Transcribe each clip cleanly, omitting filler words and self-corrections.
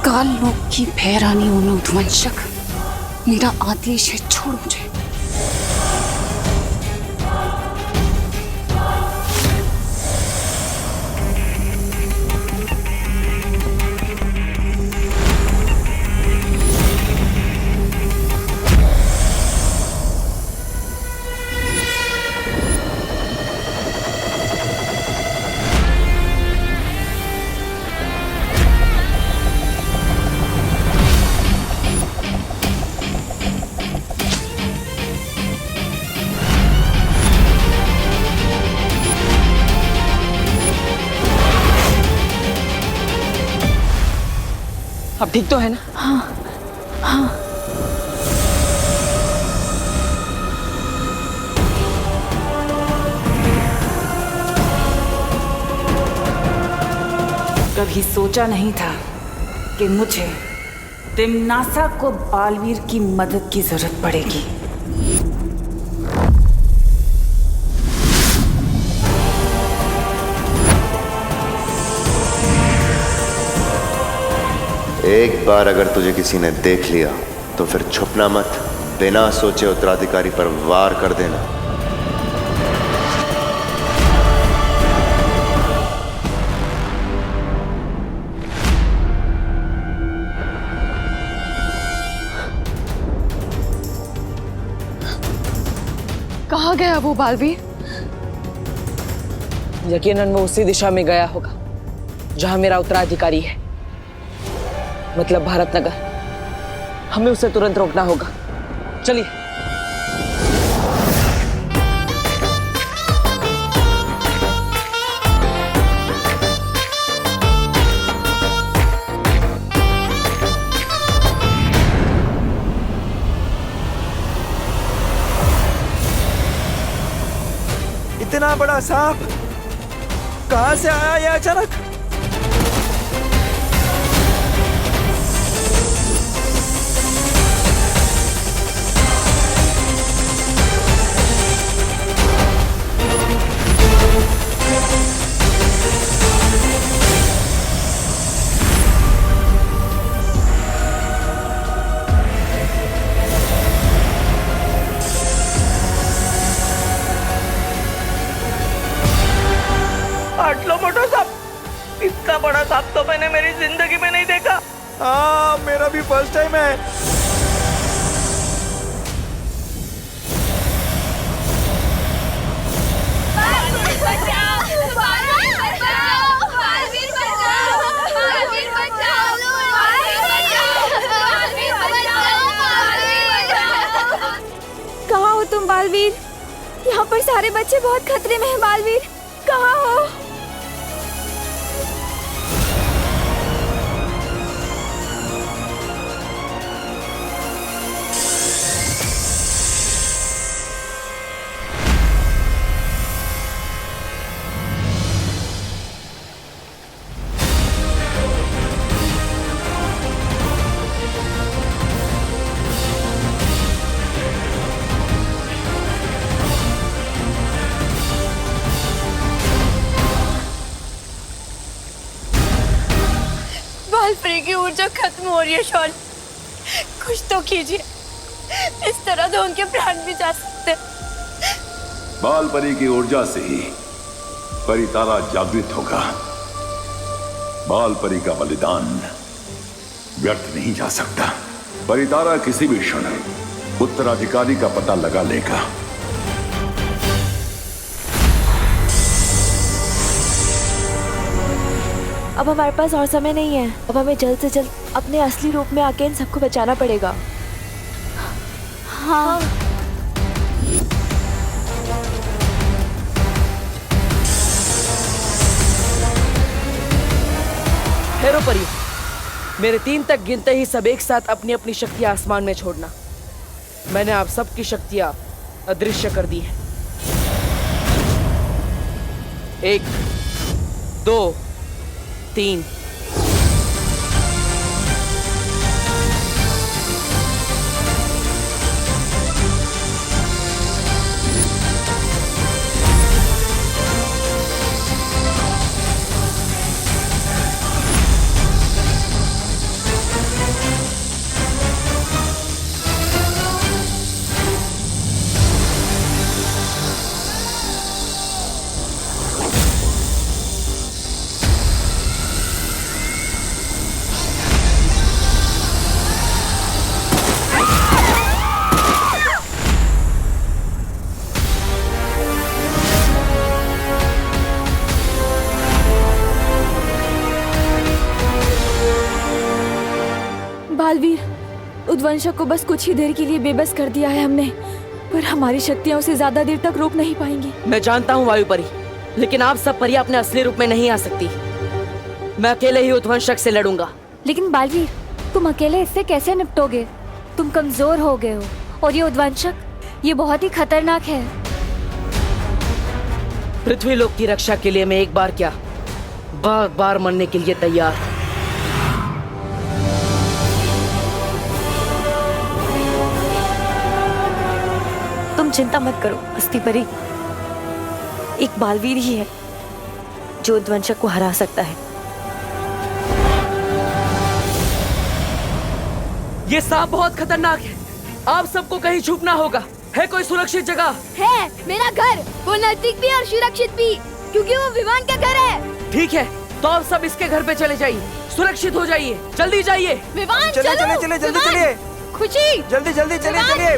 काल लोक की भैरानी उन्मोधवंशक, मेरा आदेश है, छोड़ मुझे। अब ठीक तो है ना? हाँ हाँ। कभी सोचा नहीं था कि मुझे तिम्नासा को बालवीर की मदद की जरूरत पड़ेगी। एक बार अगर तुझे किसी ने देख लिया तो फिर छुपना मत, बिना सोचे उत्तराधिकारी पर वार कर देना। कहाँ गया वो बालवीर? यकीनन वो उसी दिशा में गया होगा जहां मेरा उत्तराधिकारी है, मतलब भारतनगर। हमें उसे तुरंत रोकना होगा। चलिए। इतना बड़ा सांप कहां से आया ये अचानक? आटलो मोटो सांप, इतना बड़ा सांप तो मैंने मेरी जिंदगी में नहीं देखा। हाँ, मेरा भी फर्स्ट टाइम है। कहाँ हो तुम बालवीर? यहाँ पर सारे बच्चे बहुत खतरे में हैं। बालवीर कहाँ हो? बालपरी की ऊर्जा खत्म हो रही है शौर्य, कुछ तो कीजिए, इस तरह तो उनके प्राण भी जा सकते। बालपरी की ऊर्जा से ही परितारा जागृत होगा। बालपरी का बलिदान व्यर्थ नहीं जा सकता। परितारा किसी भी क्षण उत्तराधिकारी का पता लगा लेगा। अब हमारे पास और समय नहीं है। अब हमें जल्द से जल्द अपने असली रूप में आके इन सबको बचाना पड़ेगा। हाँ। ठहरो परी, मेरे 3 तक गिनते ही सब एक साथ अपनी अपनी शक्तियां आसमान में छोड़ना। मैंने आप सबकी शक्तियां अदृश्य कर दी हैं। 1 2 3। बालवीर, उद्वंशक को बस कुछ ही देर के लिए बेबस कर दिया है हमने, पर हमारी शक्तियां उसे ज्यादा देर तक रोक नहीं पाएंगी। मैं जानता हूँ वायु परी, लेकिन आप सब परियां अपने असली रूप में नहीं आ सकती। मैं अकेले ही उद्वंशक से लड़ूंगा। लेकिन बालवीर, तुम अकेले इससे कैसे निपटोगे? तुम कमजोर हो गए हो, और ये उद्वंशक, ये बहुत ही खतरनाक है। पृथ्वी लोक की रक्षा के लिए मैं एक बार क्या, बार बार मरने के लिए तैयार। तुम चिंता मत करो अस्थि परी, एक बालवीर ही है जो उद्वंशक को हरा सकता है। ये सांप बहुत खतरनाक है, आप सबको कहीं छुपना होगा। है कोई सुरक्षित जगह? है मेरा घर, वो नजदीक भी और सुरक्षित भी, क्योंकि वो विमान का घर है। ठीक है, तो आप सब इसके घर पे चले जाइए, सुरक्षित हो जाइए, जल्दी जाइए। विमान चलिए चलो, चलिए चलिए जल्दी विमान। चलिए, खुशी, जल्दी जल्दी चलिए चलिए।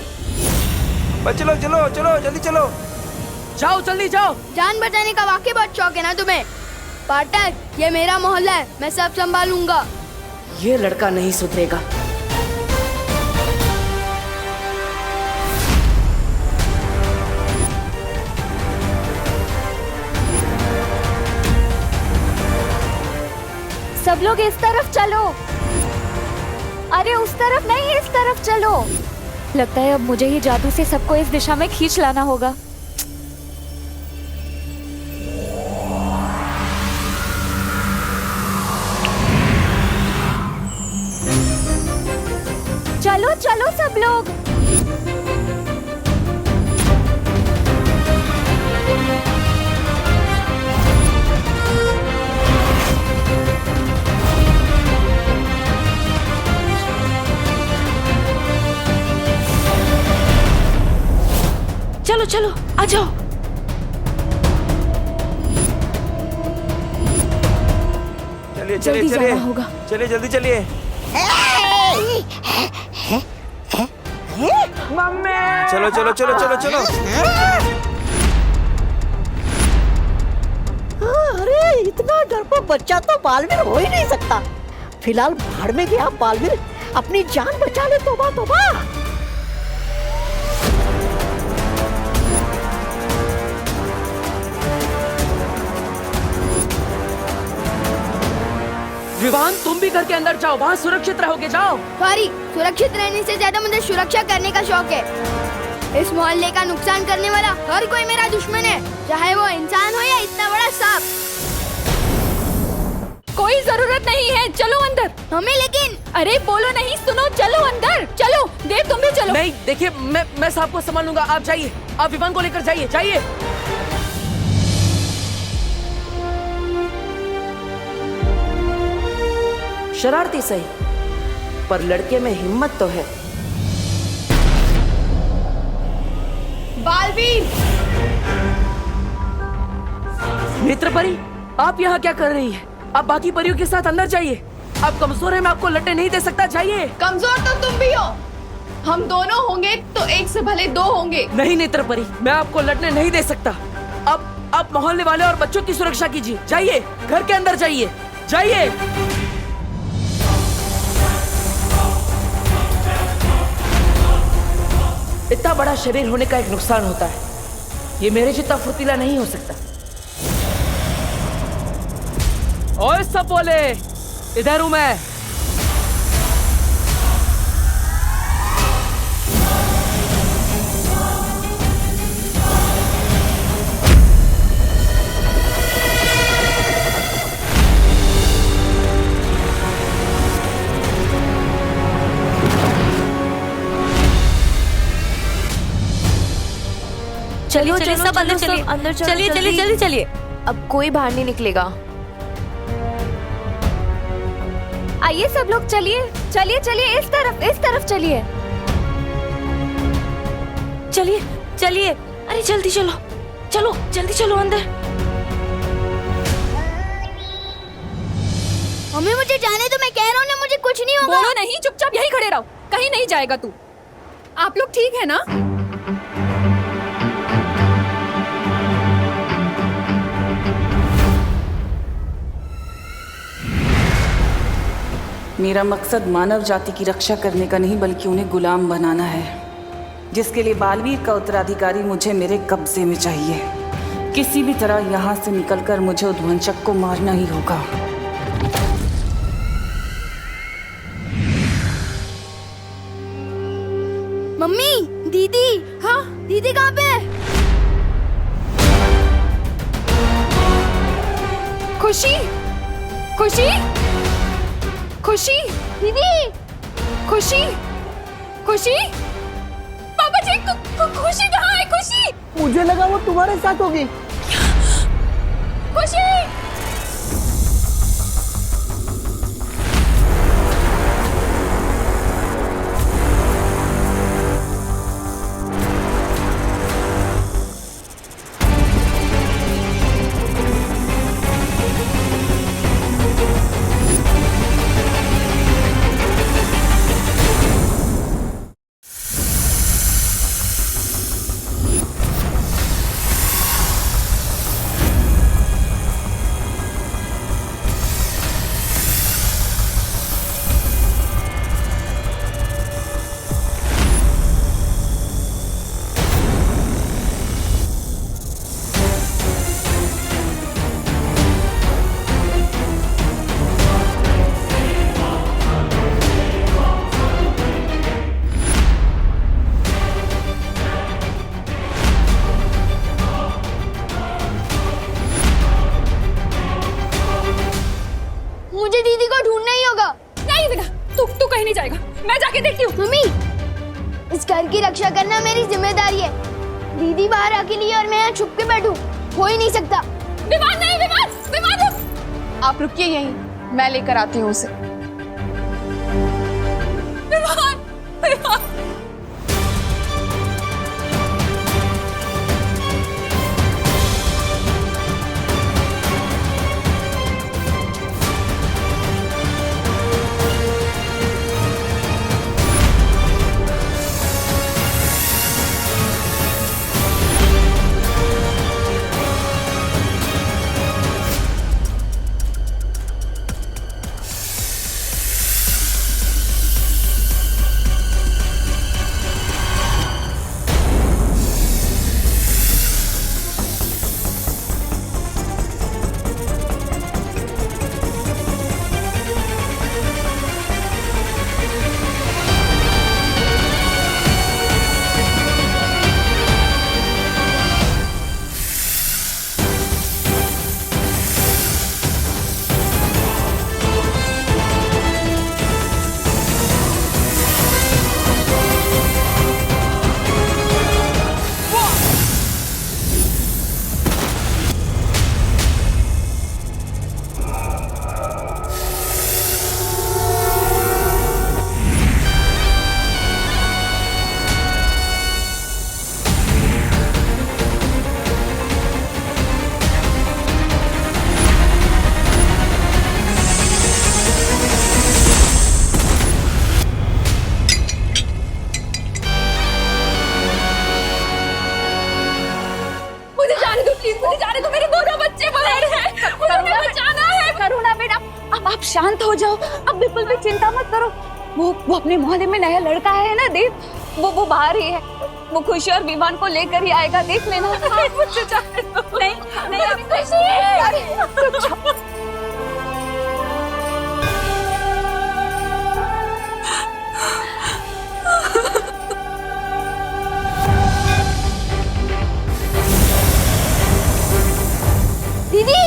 बच्चे लोग चलो चलो जल्दी चलो। जाओ जल्दी जाओ। जान बचाने का वाकई बहुत शौक है ना तुम्हें? पाठक, ये मेरा मोहल्ला है, मैं सब संभालूंगा। ये लड़का नहीं सुधरेगा। सब लोग इस तरफ चलो। अरे उस तरफ नहीं, इस तरफ चलो। लगता है अब मुझे ही जादू से सबको इस दिशा में खींच लाना होगा। चलो चलो सब लोग। चलो चलो आ जाओ। चलिए चलिए जल्दी चलिए जाना होगा। चलिए जल्दी चलिए। चलो चलो चलो चलो चलो। अरे इतना डरपोक बच्चा तो बालवीर हो ही नहीं सकता। फिलहाल भाड़ में गया बालवीर, अपनी जान बचा ले। तोबा तोबा। विवान, तुम भी घर के अंदर जाओ, वहाँ सुरक्षित रहोगे, जाओ। सॉरी, सुरक्षित रहने से ज्यादा मुझे सुरक्षा करने का शौक है। इस मोहल्ले का नुकसान करने वाला हर कोई मेरा दुश्मन है, चाहे वो इंसान हो या इतना बड़ा सांप। कोई जरूरत नहीं है, चलो अंदर। हमें लेकिन। अरे बोलो नहीं, सुनो, चलो अंदर चलो। देव तुम भी चलो। नहीं, देखिए मैं सांप को संभालूंगा, आप जाइए, आप विवान को लेकर जाइए, जाइए। शरारती सही, पर लड़के में हिम्मत तो है। बालवीर, नेत्र परी, आप यहाँ क्या कर रही है? आप बाकी परियों के साथ अंदर जाइए। आप कमजोर है, मैं आपको लड़ने नहीं दे सकता, जाइए। कमजोर तो तुम भी हो, हम दोनों होंगे तो एक से भले दो होंगे। नहीं नेत्र परी, मैं आपको लड़ने नहीं दे सकता। अब आप मोहल्ले वाले और बच्चों की सुरक्षा कीजिए, जाइए, घर के अंदर जाइए, जाइए। इतना बड़ा शरीर होने का एक नुकसान होता है, ये मेरे जितना फुर्तीला नहीं हो सकता। ओए सब बोले, इधर हूं मैं। चलिए चलिए सब अंदर चलिए, अंदर चलिए चलिए जल्दी चलिए। अब कोई बाहर नहीं निकलेगा। आइए सब लोग, चलिए चलिए चलिए, इस तरफ चलिए। चलिए चलिए, अरे जल्दी चलो, चलो जल्दी चलो अंदर। मम्मी मुझे जाने दो, मैं कह रहा हूँ ना, मुझे कुछ नहीं होगा। बोलो नहीं, चुपचाप यहीं खड़े रहो, कहीं नहीं जाएगा तू। आप लोग ठीक है ना? मेरा मकसद मानव जाति की रक्षा करने का नहीं बल्कि उन्हें गुलाम बनाना है, जिसके लिए बालवीर का उत्तराधिकारी मुझे मेरे कब्जे में चाहिए। किसी भी तरह यहाँ से निकलकर मुझे उद्वंशक को मारना ही होगा। मम्मी, दीदी। हाँ, दीदी कहाँ पे है? खुशी, खुशी, खुशी, दीदी, खुशी, खुशी, पापा जी, खुशी कहाँ है? खुशी, मुझे लगा वो तुम्हारे साथ होगी। खुशी। मुझे दीदी को ढूंढना ही होगा। नहीं बेटा, तू कहीं नहीं जाएगा, मैं जाके देखती हूँ। मम्मी, इस घर की रक्षा करना मेरी जिम्मेदारी है। दीदी बाहर अकेली है और मैं यहाँ छुप के बैठूं, हो ही नहीं सकता। विमान नहीं, विमान रुक। आप रुकिए यहीं, मैं लेकर आती हूँ उसे। विमान, विमान। आप शांत हो जाओ, अब बिल्कुल भी चिंता मत करो। वो अपने मोहल्ले में नया लड़का है ना देव, वो बाहर ही है। वो खुशी और विमान को लेकर ही आएगा, देख लेना। मुझे जाने दो। नहीं नहीं खुशी। दीदी,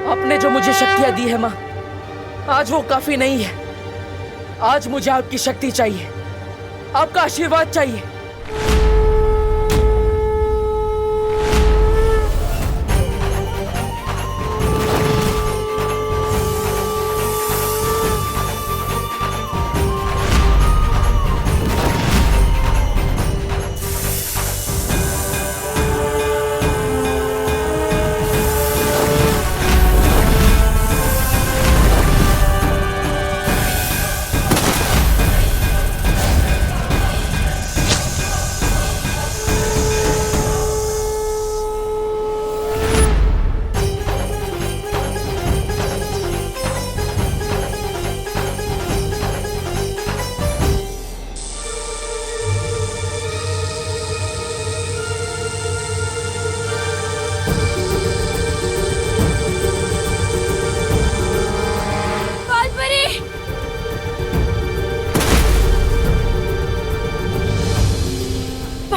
आपने जो मुझे शक्तियां दी है माँ, आज वो काफी नहीं है। आज मुझे आपकी शक्ति चाहिए, आपका आशीर्वाद चाहिए।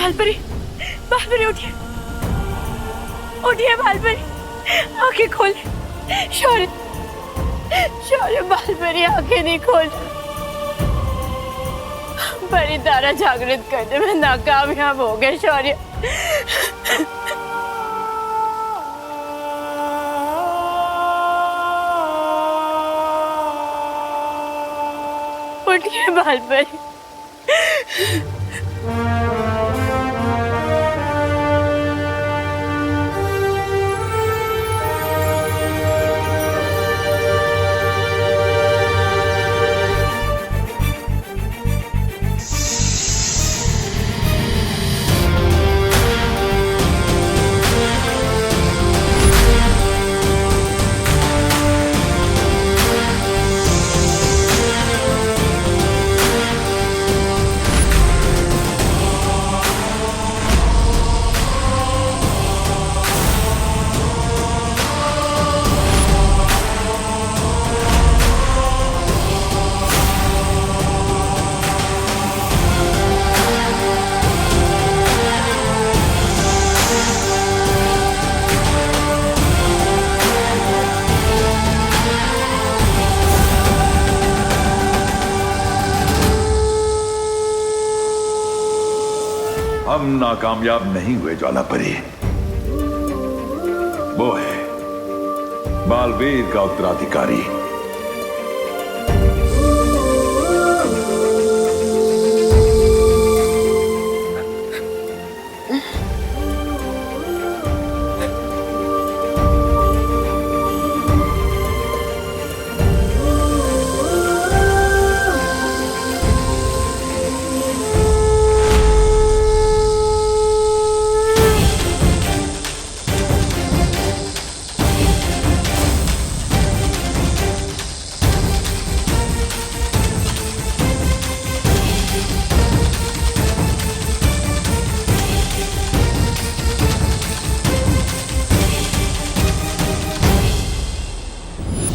बालपरी, बालपरी उठिए, उठिए बालपरी, आंखें खोल। शौर्य, शौर्य बालपरी आंखें नहीं खोल। परी तारा जागृत करने में नाकामयाब हो गए शौर्य। उठिए बालपरी। हम नाकामयाब नहीं हुए ज्वालापरी। वो है बालवीर का उत्तराधिकारी।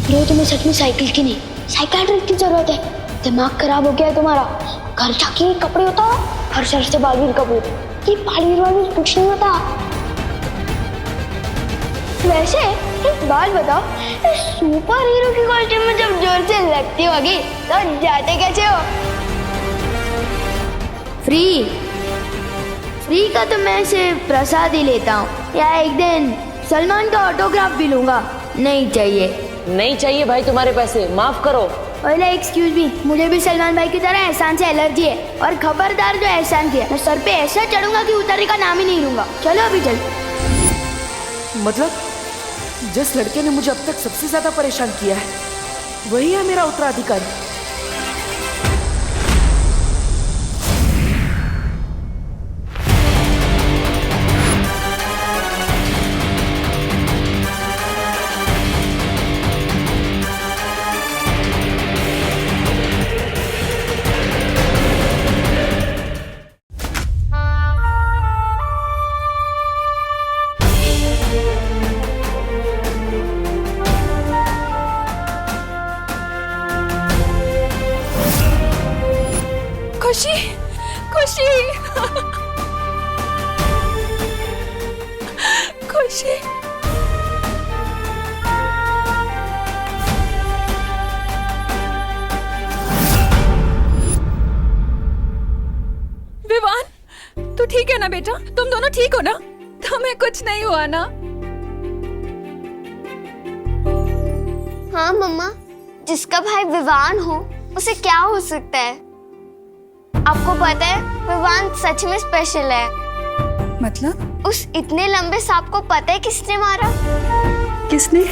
ये तुम्हें सच में साइकिल की नहीं, साइकियाट्रिस्ट की जरूरत है। दिमाग खराब हो गया है तुम्हारा। घर जाके कपड़े उतारो, हर शहर से बालवीर कपूर ये बालवीर वालवीर कुछ नहीं होता। वैसे एक बात बताओ, सुपर हीरो की कॉस्ट्यूम में जब जोर से लगती होगी तो जाते कैसे हो? फ्री का तो मैं सिर्फ प्रसाद ही लेता हूँ, या एक दिन सलमान का ऑटोग्राफ भी लूंगा। नहीं चाहिए। नहीं चाहिए भाई तुम्हारे पैसे, माफ करो। ओले एक्सक्यूज मी, मुझे भी सलमान भाई की तरह एहसान से एलर्जी है, और खबरदार जो एहसान किया मैं सर पे ऐसा चढ़ूंगा कि उतरने का नाम ही नहीं लूंगा। चलो अभी चल। मतलब जिस लड़के ने मुझे अब तक सबसे ज्यादा परेशान किया है वही है मेरा उत्तराधिकारी। खुशी, खुशी, खुशी। विवान, तू ठीक है ना बेटा? तुम दोनों ठीक हो ना? तुम्हें कुछ नहीं हुआ ना? हाँ मम्मा, जिसका भाई विवान हो उसे क्या हो सकता है? आपको पता है विवान सच में स्पेशल है। मतलब? उस इतने लंबे सांप को पता है किसने मारा? किसने?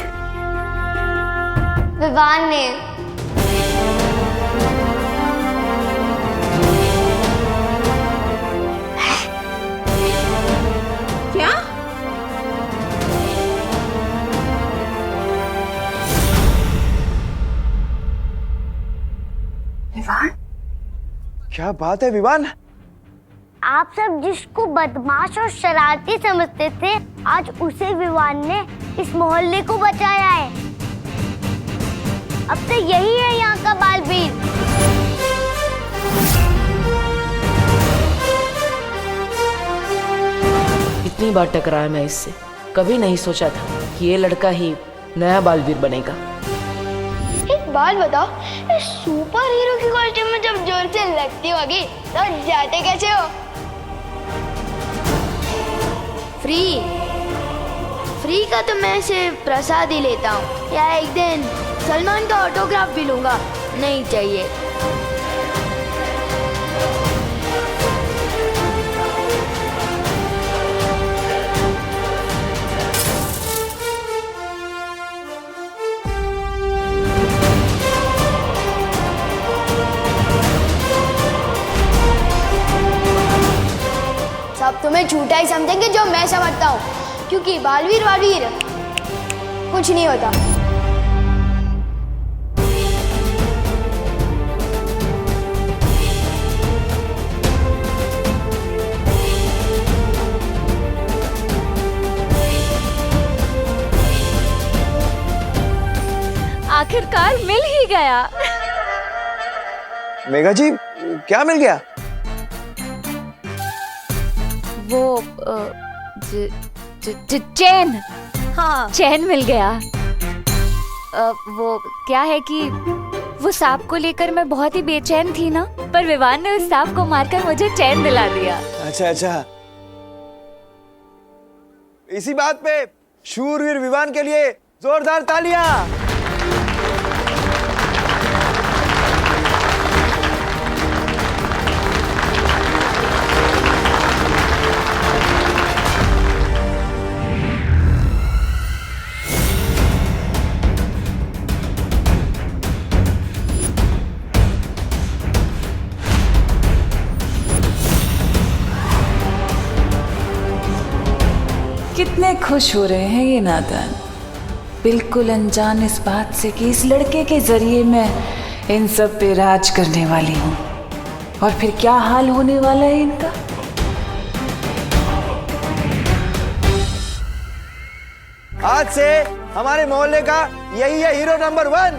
विवान ने। क्या? विवान? क्या बात है विवान? आप सब जिसको बदमाश और शरारती समझते थे, आज उसे विवान ने इस मोहल्ले को बचाया है। अब तो यही है यहाँ का बालवीर। कितनी बार टकराया मैं इससे। कभी नहीं सोचा था कि ये लड़का ही नया बालवीर बनेगा। एक बात बताओ, इस सुपर हीरो की कॉस्ट्यूम में जब जोर से लगती होगी तो जाते कैसे हो? फ्री का तो मैं सिर्फ प्रसाद ही लेता हूँ, या एक दिन सलमान का ऑटोग्राफ भी लूंगा। नहीं चाहिए। सब तुम्हें झूठा ही समझेंगे जो मैं समझता हूँ, क्योंकि बालवीर कुछ नहीं होता। आखिरकार मिल ही गया। मेघा जी, क्या मिल गया? वो चैन। हाँ, चैन मिल गया। वो क्या है कि वो सांप को लेकर मैं बहुत ही बेचैन थी ना, पर विवान ने उस सांप को मारकर मुझे चैन दिला दिया। अच्छा, इसी बात पे शूरवीर विवान के लिए जोरदार तालियां। कितने खुश हो रहे हैं ये नादान, बिल्कुल अनजान इस बात से कि इस लड़के के जरिए मैं इन सब पे राज करने वाली हूँ। और फिर क्या हाल होने वाला है इनका। आज से हमारे मोहल्ले का यही है हीरो नंबर 1।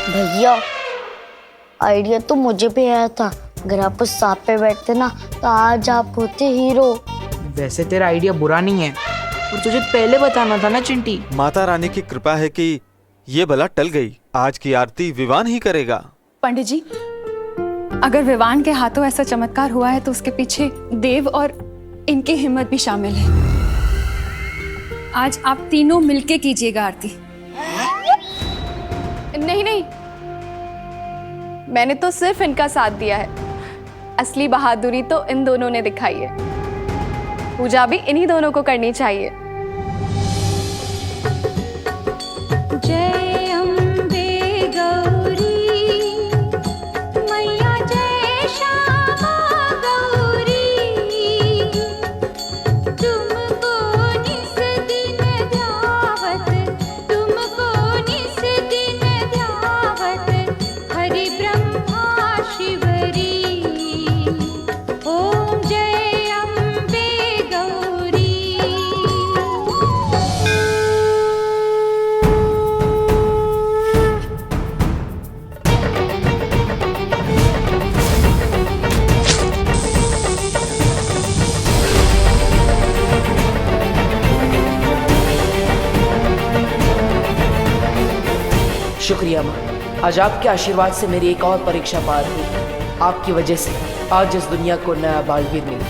भैया, आइडिया तो मुझे भी आया था। अगर आप उस सांप पे बैठते ना तो आज आप होते हीरो। वैसे तेरा आइडिया बुरा नहीं है, और तुझे पहले बताना था ना चिंटी। माता रानी की कृपा है कि ये बला टल गई। आज की आरती विवान ही करेगा। पंडित जी, अगर विवान के हाथों ऐसा चमत्कार हुआ है तो उसके पीछे देव और इनकी हिम्मत भी शामिल है। आज आप तीनों मिलके कीजिएगा आरती। नहीं, मैंने तो सिर्फ इनका साथ दिया है। असली बहादुरी तो इन दोनों ने दिखाई है। पूजा भी इन्हीं दोनों को करनी चाहिए। जय अम्बे गौरी मैया, जय श्यामा गौरी, तुमको निस दिन ध्यावत, तुमको निस दिन ध्यावत, हरि ब्रह्मा शिवरी, ओम जय अम्बे गौरी। शुक्रिया माँ, आज आपके आशीर्वाद से मेरी एक और परीक्षा पार हुई। आपकी वजह से आज इस दुनिया को नया बालवीर मिला।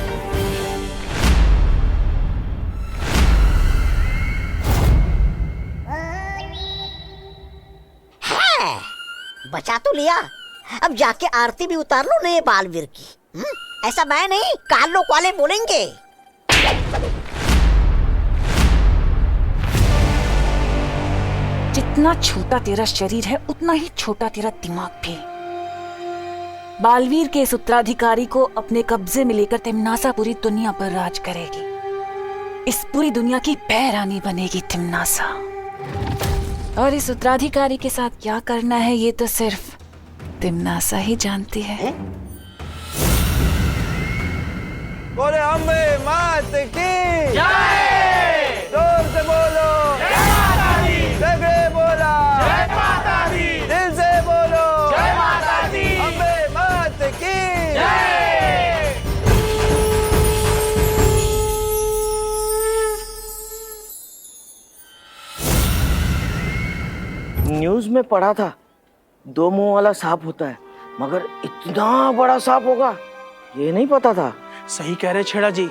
बचा तो लिया, अब जाके आरती भी उतार लो नए बालवीर की। ऐसा मैं नहीं, काल लोग वाले बोलेंगे। जितना छोटा तेरा शरीर है उतना ही छोटा तेरा दिमाग भी। बालवीर के इस उत्तराधिकारी को अपने कब्जे में लेकर तिमनासा पूरी दुनिया पर राज करेगी। इस पूरी दुनिया की पैरानी बनेगी तिमनासा। और इस उत्तराधिकारी के साथ क्या करना है ये तो सिर्फ तिमनासा ही जानती है। बोले अम्बे मात की जय। जोर से बोलो जय माता दी। सगळे बोला जय माता दी। दिल से बोलो जय माता दी। अम्बे मात की जय। में पढ़ा था 2 मुंह वाला सांप होता है, मगर इतना बड़ा सांप होगा ये नहीं पता था। सही कह रहे छेड़ा जी,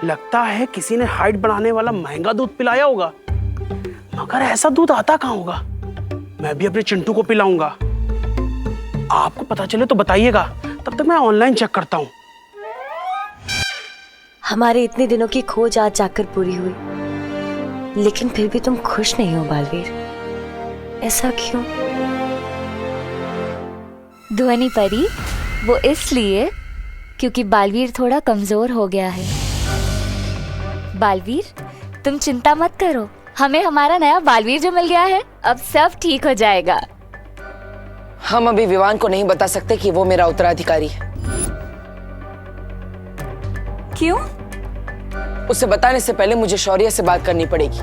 लगता है किसी ने हाइट बढ़ाने वाला महंगा दूध पिलाया होगा, मगर ऐसा दूध आता कहाँ होगा। मैं भी अपने चिंटू को पिलाऊंगा। आपको पता चले तो बताइएगा, तब तक मैं ऑनलाइन चेक करता हूँ। हमारे इतने दिनों की खोज आज जाकर पूरी हुई, लेकिन फिर भी तुम खुश नहीं हो बालवीर, ऐसा क्यों? ध्वनि परी, वो इसलिए क्योंकि बालवीर थोड़ा कमजोर हो गया है। बालवीर, तुम चिंता मत करो, हमें हमारा नया बालवीर जो मिल गया है, अब सब ठीक हो जाएगा। हम अभी विवान को नहीं बता सकते कि वो मेरा उत्तराधिकारी है। क्यों? उसे बताने से पहले मुझे शौर्य से बात करनी पड़ेगी।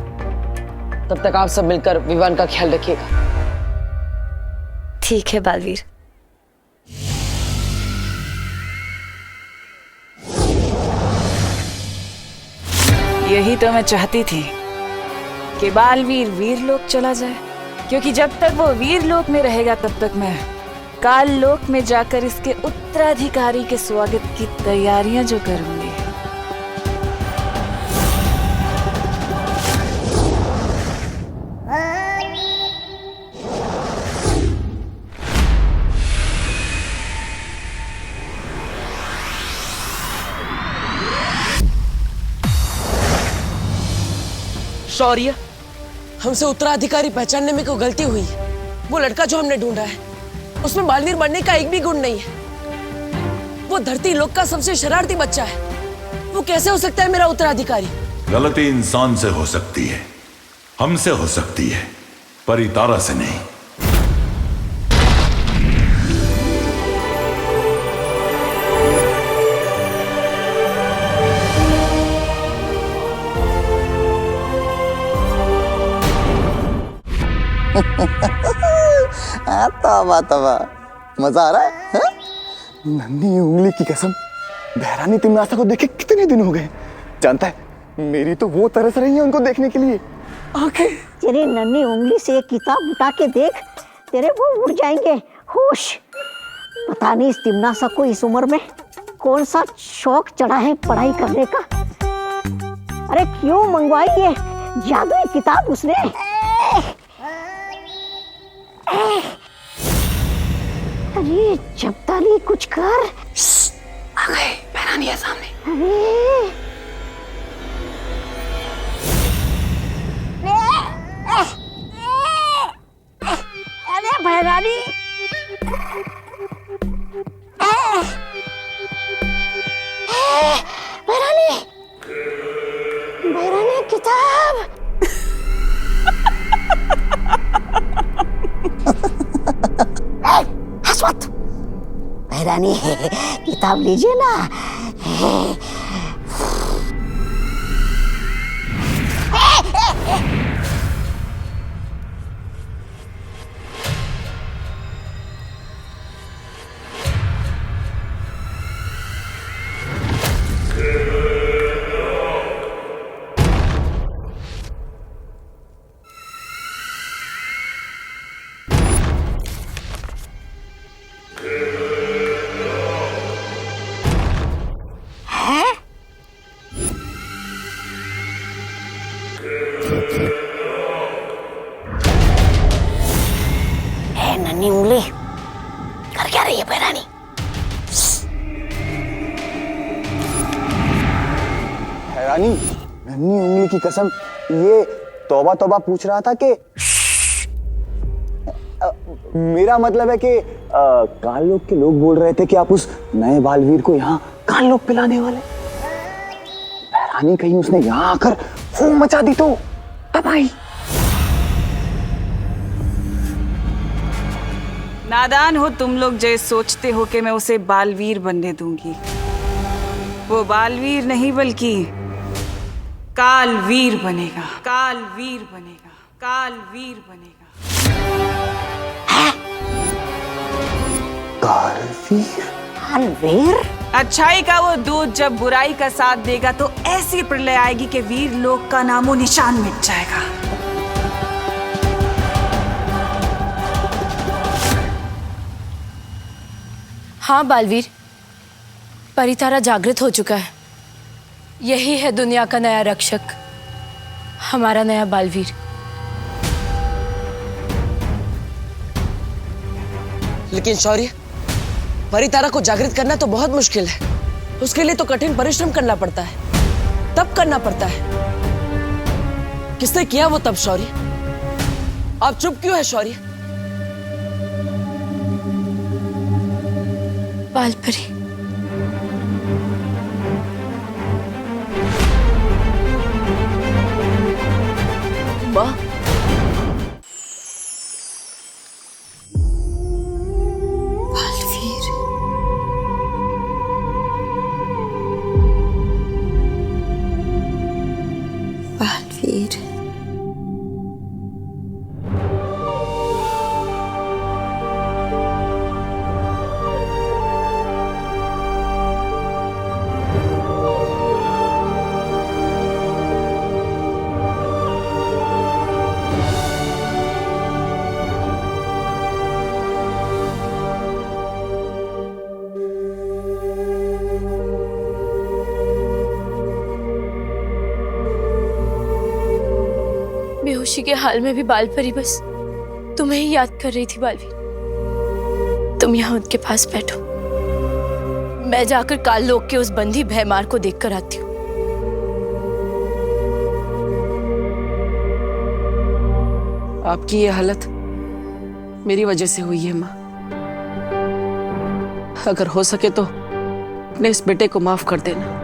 तब तक आप सब मिलकर विवान का ख्याल रखिएगा। ठीक है बालवीर। यही तो मैं चाहती थी कि बालवीर वीरलोक चला जाए, क्योंकि जब तक वो वीरलोक में रहेगा तब तक मैं काल लोक में जाकर इसके उत्तराधिकारी के स्वागत की तैयारियां जो करूंगी। शौर्य, हमसे उत्तराधिकारी पहचानने में कोई गलती हुई है। वो लड़का जो हमने ढूंढा है उसमें बालवीर बनने का एक भी गुण नहीं है। वो धरती लोक का सबसे शरारती बच्चा है। वो कैसे हो सकता है मेरा उत्तराधिकारी? गलती इंसान से हो सकती है, हमसे हो सकती है, पर तारा से नहीं। तबा मजा आ रहा है? नन्ही उंगली की कसम, बहरानी तिमनासा को देखे कितने दिन हो गए। जानता है, मेरी तो वो तरस रही है उनको देखने के लिए। आंखें तेरी नन्ही उंगली से एक किताब उठा के देख, तेरे वो उड़ जाएंगे होश। पता नहीं इस तिमनासा को इस उम्र में कौन सा शौक चढ़ा है पढ़ाई करने का। अरे क्यों मंगवाई ये जादुई किताब उसने? अरे जब्ताली कुछ कर। आ गए, बहरानी है सामने। अरे बहरानी, बहरानी, बहरानी किताब। हंस बहरानी, किताब लीजिए ना। नन्ही उंगली कर क्या रही है बहरानी? हैरानी, नन्ही उंगली की कसम, ये तौबा तौबा पूछ रहा था कि मेरा मतलब है कि काल लोक के लोग बोल रहे थे कि आप उस नए बालवीर को यहाँ काल लोक पिलाने वाले। बहरानी कहीं उसने यहाँ आकर फूम मचा दी तो तब आई। नादान हो तुम लोग जो सोचते हो कि मैं उसे बालवीर बनने दूंगी। वो बालवीर नहीं बल्कि कालवीर बनेगा, कालवीर बनेगा, कालवीर बनेगा। कालवीर? कालवीर? अच्छाई का वो दूध जब बुराई का साथ देगा तो ऐसी प्रलय आएगी कि वीर लोक का नामो निशान मिट जाएगा। हाँ बालवीर, परितारा जागृत हो चुका है। यही है दुनिया का नया रक्षक, हमारा नया बालवीर। लेकिन शौर्य, परितारा को जागृत करना तो बहुत मुश्किल है। उसके लिए तो कठिन परिश्रम करना पड़ता है, तब करना पड़ता है। किसने किया वो तब शौर्य? आप चुप क्यों है शौर्य? बालपरी, माँ, बालवीर, बालवीर, बेहोशी के हाल में भी बालपरी बस तुम्हें ही याद कर रही थी बालवीर। तुम यहाँ उनके पास बैठो, मैं जाकर काल लोक के उस बंदी भयमार को देखकर आती हूँ। आपकी ये हालत मेरी वजह से हुई है माँ। अगर हो सके तो अपने इस बेटे को माफ कर देना।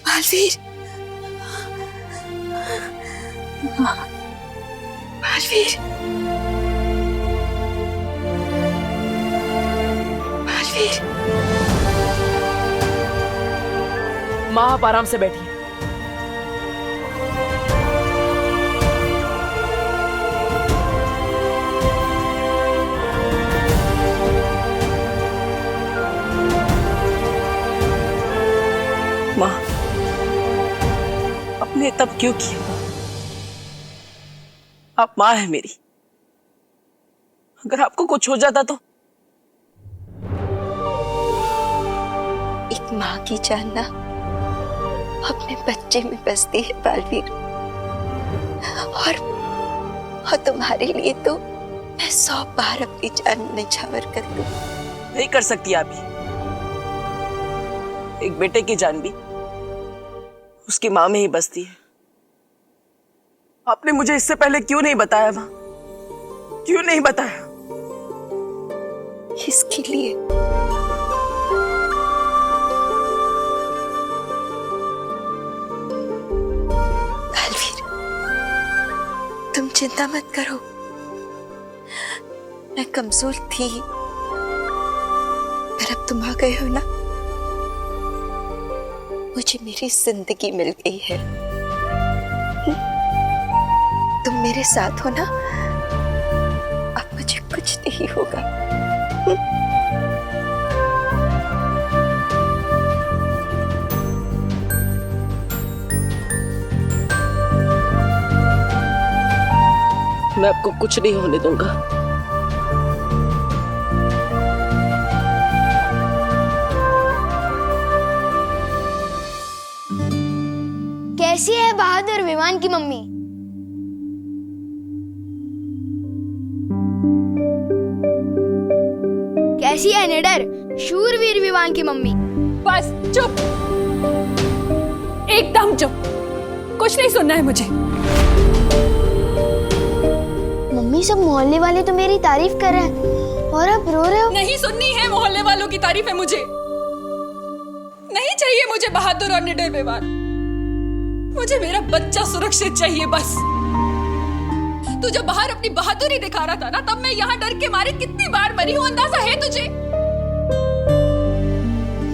बालवीर, बालवीर, बालवीर। माँ, आप आराम से बैठिए। माँ, आपने तब क्यों किया? आप माँ है मेरी। अगर आपको कुछ हो जाता तो? एक माँ की जान ना अपने बच्चे में बसती है बालवीर, और तुम्हारे लिए तो मैं 100 बार अपनी जान न्यौछावर कर दूं। नहीं कर सकती आप ये। एक बेटे की जान भी उसकी माँ में ही बसती है। आपने मुझे इससे पहले क्यों नहीं बताया माँ? क्यों नहीं बताया? इसके लिए बालवीर, तुम चिंता मत करो। मैं कमजोर थी, पर अब तुम आ गए हो ना, मुझे मेरी जिंदगी मिल गई है। तुम मेरे साथ हो ना, अब मुझे कुछ नहीं होगा। मैं आपको कुछ नहीं होने दूंगा। कैसी है बहादुर विमान की मम्मी? कैसी है निडर शूरवीर विमान की मम्मी? बस चुप, एकदम चुप, कुछ नहीं सुनना है मुझे। मम्मी, सब मोहल्ले वाले तो मेरी तारीफ कर रहे हैं और आप रो रहे हो। नहीं सुननी है मोहल्ले वालों की तारीफ है मुझे। नहीं चाहिए मुझे बहादुर और निडर विमान। मुझे मेरा बच्चा सुरक्षित चाहिए बस। तू जब बाहर अपनी बहादुरी दिखा रहा था ना, तब मैं यहाँ डर के मारे कितनी बार मरी हूँ, अंदाजा है तुझे?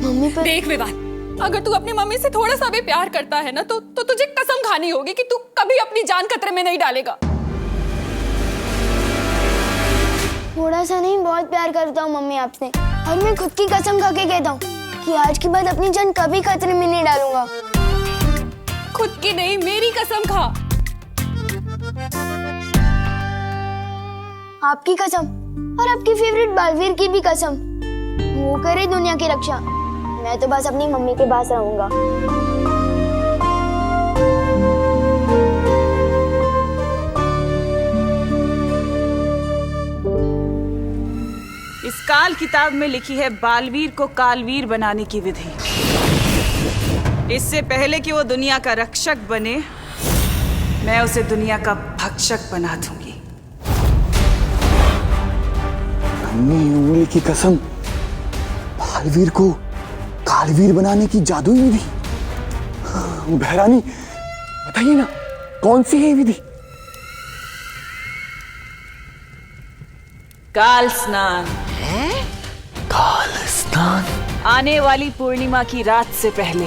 मम्मी पर देख विवान, अगर तू अपनी मम्मी से थोड़ा सा भी प्यार करता है ना, तो तुझे कसम खानी होगी कि तू कभी अपनी जान खतरे में नहीं डालेगा। थोड़ा सा नहीं, बहुत प्यार करता हूँ मम्मी आपसे। और मैं खुद की कसम खा के कहता हूँ कि आज के बाद अपनी जान कभी खतरे में नहीं डालूंगा। खुद की नहीं, मेरी कसम खा। आपकी कसम और आपकी फेवरेट बालवीर की भी कसम। वो करे दुनिया की रक्षा, मैं तो बस अपनी मम्मी के पास रहूंगा। इस काल किताब में लिखी है बालवीर को कालवीर बनाने की विधि। इससे पहले कि वो दुनिया का रक्षक बने, मैं उसे दुनिया का भक्षक बना दूंगी। नन्ही उंगली की कसम, बालवीर को कालवीर बनाने की जादुई विधि। बहरानी बताइए ना, कौन सी है ये विधि? काल स्नान। काल स्नान? आने वाली पूर्णिमा की रात से पहले,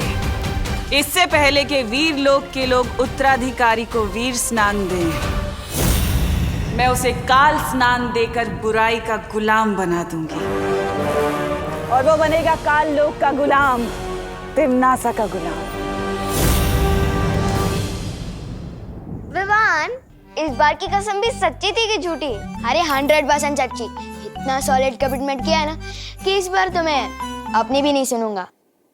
इससे पहले कि वीर लोक के लोग उत्तराधिकारी को वीर स्नान दें, मैं उसे काल स्नान देकर बुराई का गुलाम बना दूंगी। और वो बनेगा काल लोक का गुलाम, तिम्नासा का गुलाम। विवान, इस बार की कसम भी सच्ची थी कि झूठी? अरे 100% सच्ची। इतना सॉलिड कमिटमेंट किया है ना कि इस बार तो मैं अपनी भी नहीं सुनूंगा।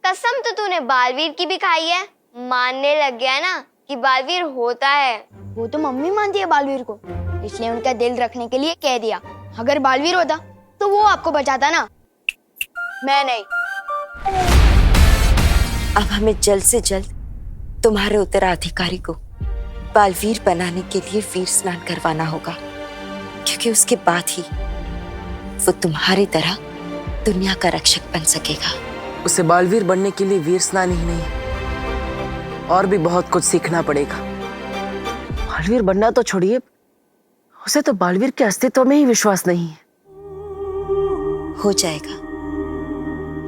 कसम तो तूने बालवीर की भी खाई है, मानने लग गया ना कि बालवीर होता है। वो तो मम्मी मानती है बालवीर को, इसलिए उनका दिल रखने के लिए कह दिया। अगर बालवीर होता तो वो आपको बचाता ना, मैं नहीं। अब हमें जल्द से जल्द तुम्हारे उत्तराधिकारी को बालवीर बनाने के लिए वीर स्नान करवाना होगा, क्योंकि उसके बाद ही वो तुम्हारी तरह दुनिया का रक्षक बन सकेगा। उसे बालवीर बनने के लिए वीर स्नान ही नहीं, और भी बहुत कुछ सीखना पड़ेगा। बालवीर बनना तो छोड़िए, उसे तो बालवीर के अस्तित्व में ही विश्वास नहीं है। हो जाएगा,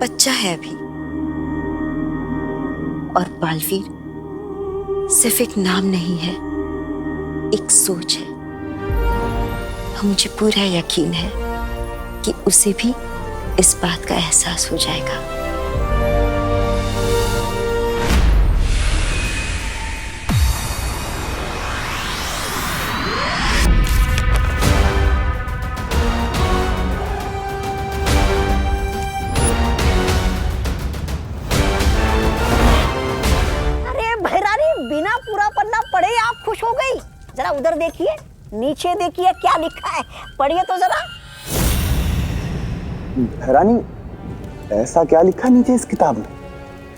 बच्चा है अभी। और बालवीर सिर्फ एक नाम नहीं है, एक सोच है। मुझे पूरा यकीन है कि उसे भी इस बात का एहसास हो जाएगा। बिना पूरा पन्ना पढ़े आप खुश हो गई? जरा उधर देखिए, नीचे देखिए, क्या लिखा है, पढ़िए तो जरा। रानी, ऐसा क्या लिखा नीचे इस किताब में?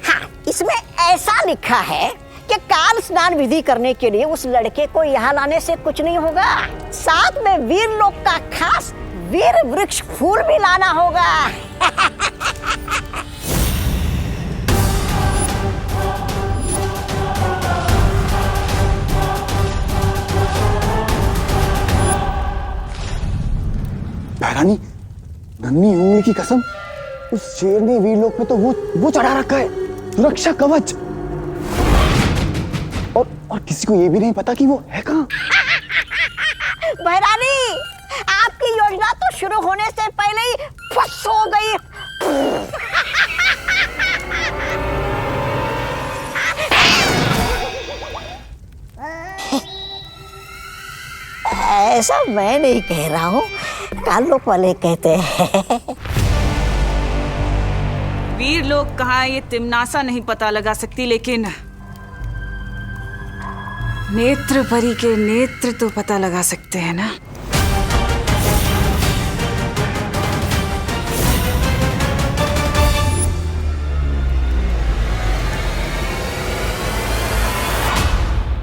हाँ, इसमें ऐसा लिखा है कि काल स्नान विधि करने के लिए उस लड़के को यहाँ लाने से कुछ नहीं होगा, साथ में वीर लोक का खास वीर वृक्ष फूल भी लाना होगा। बहरानी, नन्ही उंगली की कसम, उस शेर ने वीरलोक में तो वो चढ़ा रखा है, सुरक्षा कवच। और किसी को ये भी नहीं पता कि वो है कहाँ। बहरानी, आपकी योजना तो शुरू होने से पहले ही फस हो गई। ऐसा मैं नहीं कह रहा हूँ, कालोक वाले कहते हैं। वीर लोग कहाँ ये तिम्नासा नहीं पता लगा सकती, लेकिन नेत्र परी के नेत्र तो पता लगा सकते हैं ना।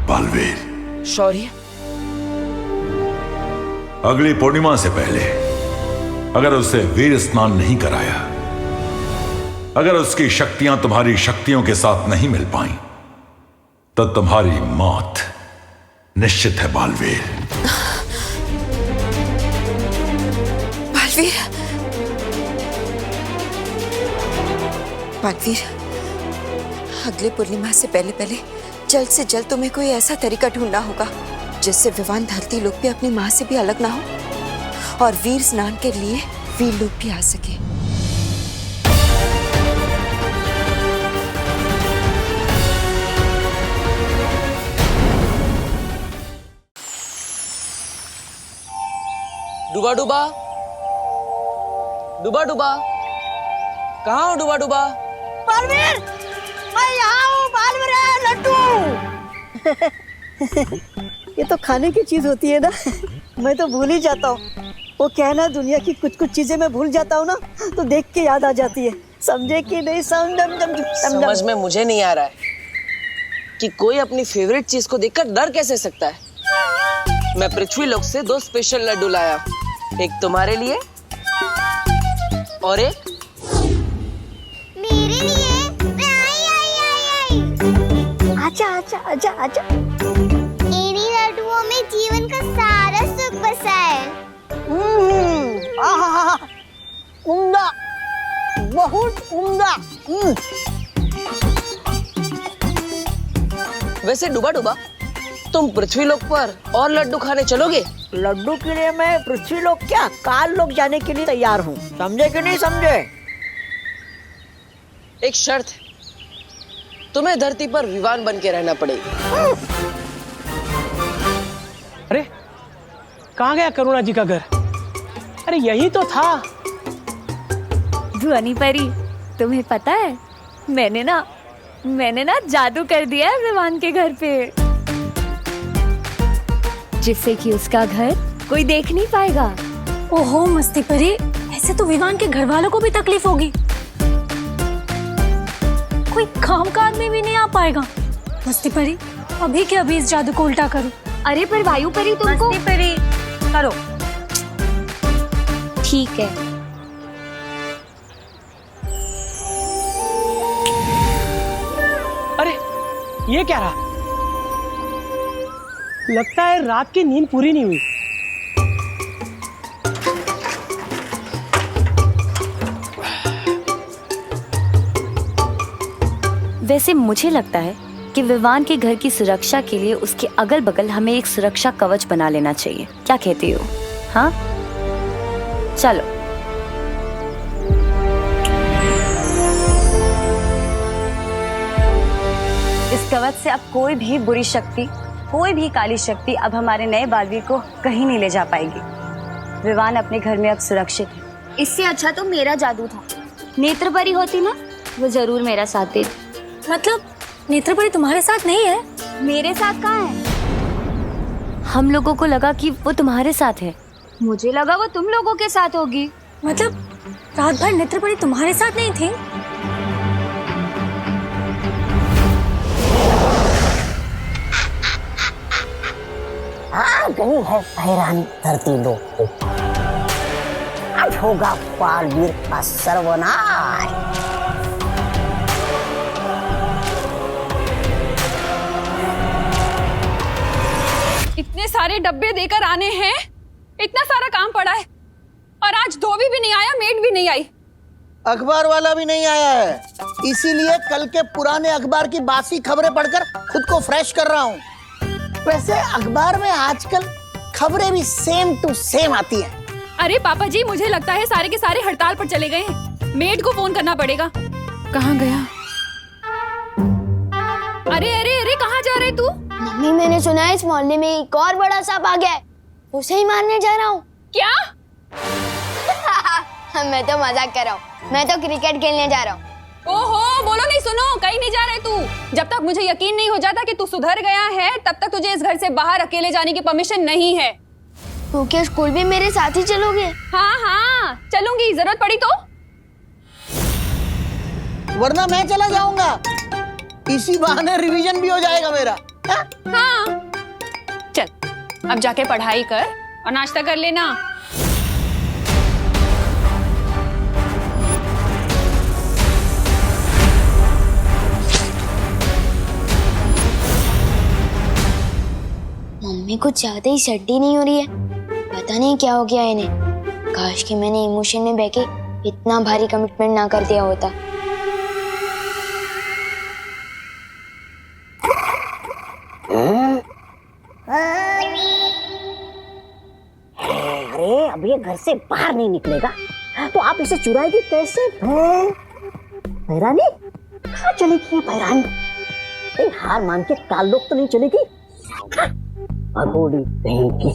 बालवीर, शौर्य, अगली पूर्णिमा से पहले अगर उसे वीर स्नान नहीं कराया, अगर उसकी शक्तियां तुम्हारी शक्तियों के साथ नहीं मिल पाई, तो तुम्हारी मौत निश्चित है बालवीर। बालवीर, बालवीर, अगले पूर्णिमा से पहले जल्द से जल्द तुम्हें कोई ऐसा तरीका ढूंढना होगा जिससे विवान धरती लोक पे अपनी माँ से भी अलग ना हो और वीर स्नान के लिए वीर लोग भी आ सके। डूबा डूबा, डूबा डूबा, कहाँ हो डूबा डूबा? बालवीर, मैं यहाँ हूँ। बालवीर, लड्डू। ये तो खाने की चीज होती है ना, मैं तो भूल ही जाता हूँ। वो क्या है ना, दुनिया की कुछ कुछ चीजें मैं भूल जाता हूँ ना, तो देख के याद आ जाती है। समझे कि नहीं? समझ में मुझे नहीं आ रहा है कि कोई अपनी फेवरेट चीज को देखकर डर कैसे सकता है। मैं पृथ्वी लोक से 2 स्पेशल लड्डू लाया, एक तुम्हारे लिए और एक मेरे लिए। आई। आजा आजा आजा आजा। इन्हीं लड्डुओं में जीवन का सारा सुख बसा है। उम्दा, बहुत उम्दा। वैसे डूबा डूबा, तुम पृथ्वी लोक पर और लड्डू खाने चलोगे? लड्डू के लिए मैं पृथ्वी लोक क्या, काल लोक जाने के लिए तैयार हूँ। समझे कि नहीं समझे? एक शर्त है, तुम्हें धरती पर विवान बन के रहना पड़ेगा। अरे कहाँ गया करुणा जी का घर? अरे यही तो था। भुवनी परी, तुम्हें पता है मैंने ना जादू कर दिया है विवान के घर पे, जिससे कि उसका घर कोई देख नहीं पाएगा। ओहो मस्ती परी, ऐसे तो विवान के घर वालों को भी तकलीफ होगी। कोई कामकाज में भी नहीं आ पाएगा। मस्ती परी, अभी के अभी इस जादू को उल्टा करो। अरे पर वायु परी तुमको। मस्ती परी, करो। ठीक है। अरे ये क्या रहा? लगता है रात की नींद पूरी नहीं हुई। वैसे मुझे लगता है कि विवान के घर की सुरक्षा के लिए उसके अगल बगल हमें एक सुरक्षा कवच बना लेना चाहिए। क्या कहती हो? हाँ चलो। इस कवच से अब कोई भी बुरी शक्ति, कोई भी काली शक्ति अब हमारे नए बालवीर को कहीं नहीं ले जा पाएगी। विवान अपने घर में अब सुरक्षित है। इससे अच्छा तो मेरा जादू था। नेत्रपरी होती ना, वो जरूर मेरा साथ देती। मतलब नेत्रपरी तुम्हारे साथ नहीं है? मेरे साथ कहाँ है? हम लोगों को लगा कि वो तुम्हारे साथ है। मुझे लगा वो तुम लोगों के साथ होगी। मतलब रात भर नेत्रपरी तुम्हारे साथ नहीं थी? आ गई है हैरान धरती लोक को। अब होगा बालवीर का सर्वनाश। इतने सारे डब्बे देकर आने हैं, इतना सारा काम पड़ा है, और आज धोबी भी नहीं आया, मेड भी नहीं आई, अखबार वाला भी नहीं आया है। इसीलिए कल के पुराने अखबार की बासी खबरें पढ़कर खुद को फ्रेश कर रहा हूँ। वैसे अखबार में आजकल खबरें भी सेम टू सेम आती हैं। अरे पापा जी, मुझे लगता है सारे के सारे हड़ताल पर चले गए हैं। मेड को फोन करना पड़ेगा। कहाँ गया? अरे अरे अरे, कहाँ जा रहे तू? मम्मी, मैंने सुना है इस मोहल्ले में एक और बड़ा सांप आ गया है, उसे ही मारने जा रहा हूँ। क्या? मैं तो मजाक कर रहा हूँ, मैं तो क्रिकेट खेलने जा रहा हूँ। ओहो, बोलो नहीं, सुनो, कहीं नहीं जा रहे तू। जब तक मुझे यकीन नहीं हो जाता कि तू सुधर गया है, तब तक तुझे इस घर से बाहर अकेले जाने की परमिशन नहीं है। तू क्या स्कूल भी मेरे साथ ही चलोगे? हाँ हाँ चलूंगी, जरूरत पड़ी तो। वरना मैं चला जाऊंगा, इसी बहाने रिवीजन भी हो जाएगा मेरा। हाँ चल, अब जाके पढ़ाई कर और नाश्ता कर लेना। मम्मी कुछ ज्यादा ही सर्दी नहीं हो रही है, पता नहीं क्या हो गया इन्हें। काश कि मैंने इमोशन में बह के इतना भारी कमिटमेंट ना कर दिया होता। अरे अभी ये घर से बाहर नहीं निकलेगा तो आप इसे चुराएगी कैसे? भैरानी कहाँ चलेगी ये भैरानी? हार मान के काल लोग तो नहीं चलेगी। भगोड़ी कहीं की।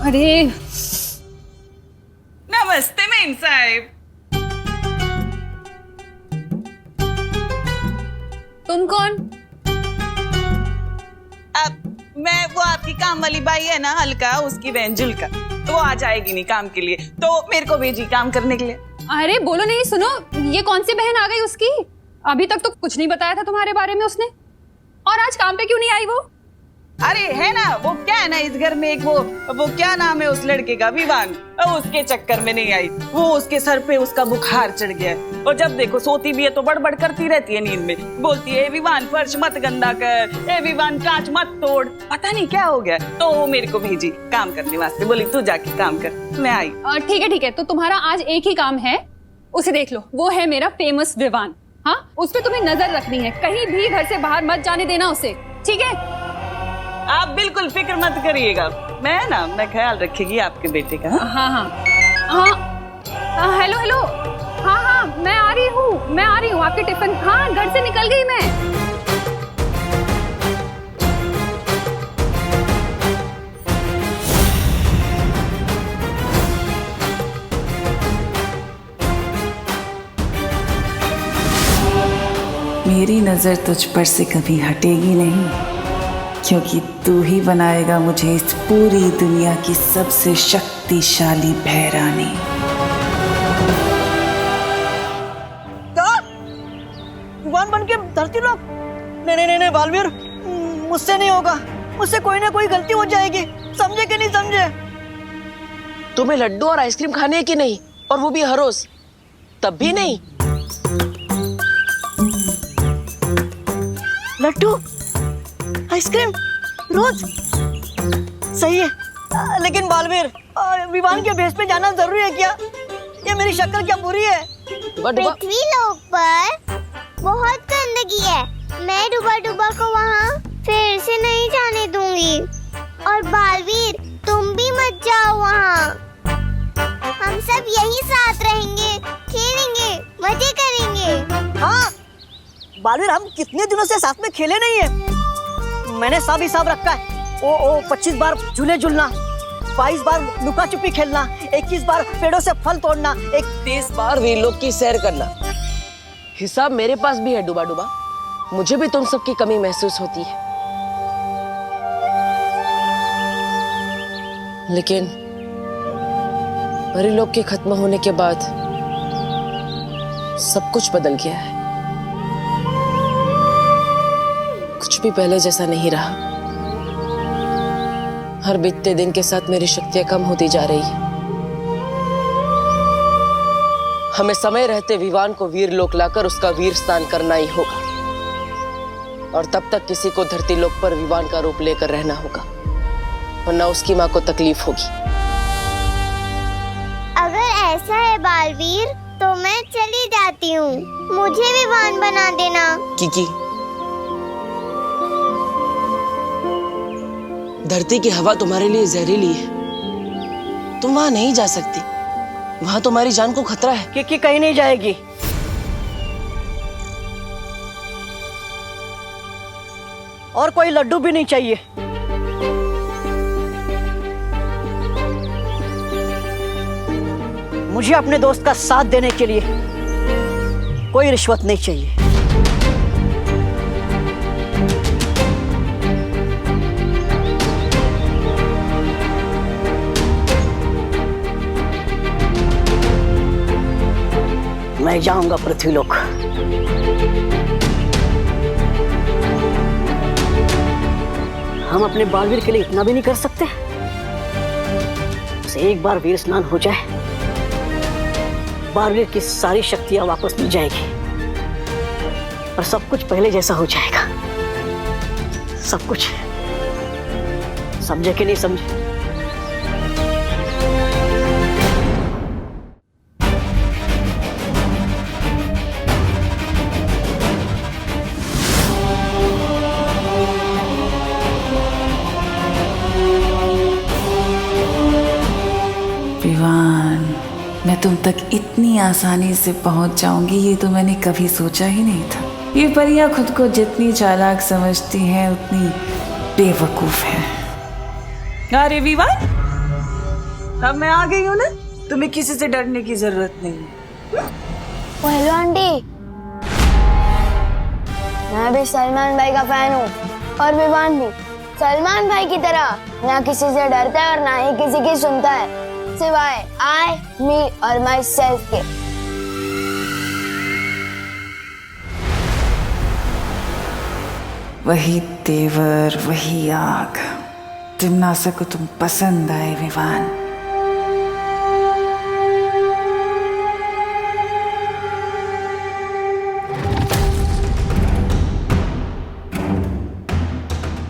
अरे नमस्ते मेम साहिब। तुम कौन? अब मैं वो आपकी काम वाली बाई है ना हल्का, उसकी बहन जुल्का, तो वो आ जाएगी नहीं काम के लिए, तो मेरे को भेजी काम करने के लिए। अरे बोलो नहीं, सुनो, ये कौन सी बहन आ गई उसकी? अभी तक तो कुछ नहीं बताया था तुम्हारे बारे में उसने, और आज काम पे क्यों नहीं आई वो? अरे है ना, वो क्या है ना इस घर में एक वो क्या नाम है उस लड़के का, विवान, उसके चक्कर में नहीं आई। वो उसके सर पे उसका बुखार चढ़ गया है, और जब देखो सोती भी है तो बड़बड़ करती रहती है नींद में, बोलती है विवान फर्श मत गंदा कर, ए विवान कांच मत तोड़, पता नहीं क्या हो गया। तो वो मेरे को भेजी काम करने वास्ते, बोली तू जाके काम कर। मैं आई। ठीक है, तो तुम्हारा आज एक ही काम है, उसे देख लो, वो है मेरा फेमस विवान। हाँ, उस पर तुम्हें नजर रखनी है, कहीं भी घर से बाहर मत जाने देना उसे, ठीक है? आप बिल्कुल फिक्र मत करिएगा, मैं ख्याल रखेगी आपके बेटे का। हाँ, हेलो, हाँ, मैं आ रही हूँ आपके टिफिन। हाँ, घर से निकल गई मैं। मेरी नजर तुझ पर से कभी हटेगी नहीं, क्योंकि तू ही बनाएगा मुझे इस पूरी दुनिया की सबसे शक्तिशाली भैरानी। विवान बन के धरती लोग? नहीं बालवीर, मुझसे नहीं होगा, मुझसे कोई ना कोई गलती हो जाएगी, समझे कि नहीं समझे? तुम्हें लड्डू और आइसक्रीम खाने है कि नहीं, और वो भी हर रोज? तब भी नहीं? लड्डू आइसक्रीम रोज सही है, लेकिन बालवीर, विवान के भेष पे जाना जरूरी है क्या? ये मेरी शक्ल क्या बुरी है? पृथ्वी लोक पर बहुत गंदगी है, मैं डूबा को वहाँ फिर से नहीं जाने दूंगी। और बालवीर, तुम भी मत जाओ वहाँ, हम सब यही साथ रहेंगे, खेलेंगे, मजे करेंगे। हाँ बालवीर, हम कितने दिनों से साथ में खेले नहीं है। मैंने सब हिसाब रखा है। ओ 25 बार झूले झूलना, 22 बार लुका छुपी खेलना, 21 बार पेड़ों से फल तोड़ना, 31 बार वीरलोक की सैर करना। हिसाब मेरे पास भी है डूबा, मुझे भी तुम सबकी कमी महसूस होती है, लेकिन वीरलोक के खत्म होने के बाद सब कुछ बदल गया है। कुछ भी पहले जैसा नहीं रहा। हर बीतते दिन के साथ मेरी शक्तियां कम होती जा रही है। हमें समय रहते विवान को वीरलोक लाकर उसका वीर स्नान करना ही होगा, और तब तक किसी को धरती लोक पर विवान का रूप लेकर रहना होगा, वरना उसकी मां को तकलीफ होगी। अगर ऐसा है बालवीर, तो मैं चली जाती हूँ, मुझे विवान बना देना। किकी, धरती की हवा तुम्हारे लिए जहरीली है, तुम वहां नहीं जा सकती, वहां तुम्हारी जान को खतरा है। किकी कहीं नहीं जाएगी। और कोई लड्डू भी नहीं चाहिए। मुझे अपने दोस्त का साथ देने के लिए कोई रिश्वत नहीं चाहिए। मैं जाऊंगा पृथ्वीलोक। हम अपने बालवीर के लिए इतना भी नहीं कर सकते? बस एक बार वीर स्नान हो जाए, बालवीर की सारी शक्तियां वापस मिल जाएगी और सब कुछ पहले जैसा हो जाएगा। सब कुछ। समझे कि नहीं समझे? विवान, मैं तुम तक इतनी आसानी से पहुंच जाऊंगी ये तो मैंने कभी सोचा ही नहीं था। ये परियां खुद को जितनी चालाक समझती हैं उतनी बेवकूफ हैं। अरे विवान, अब मैं आ गई हूँ ना, तुम्हें किसी से डरने की जरूरत नहीं है। हेलो आंटी, मैं भी सलमान भाई का फैन हूँ और विवान भी सलमान भाई की तरह ना किसी से डरता है और ना ही किसी की सुनता है, सिवाय आई, मी और माई सेल्फ के। वही तेवर, वही आग, तिमनासा को तुम पसंद आए विवान।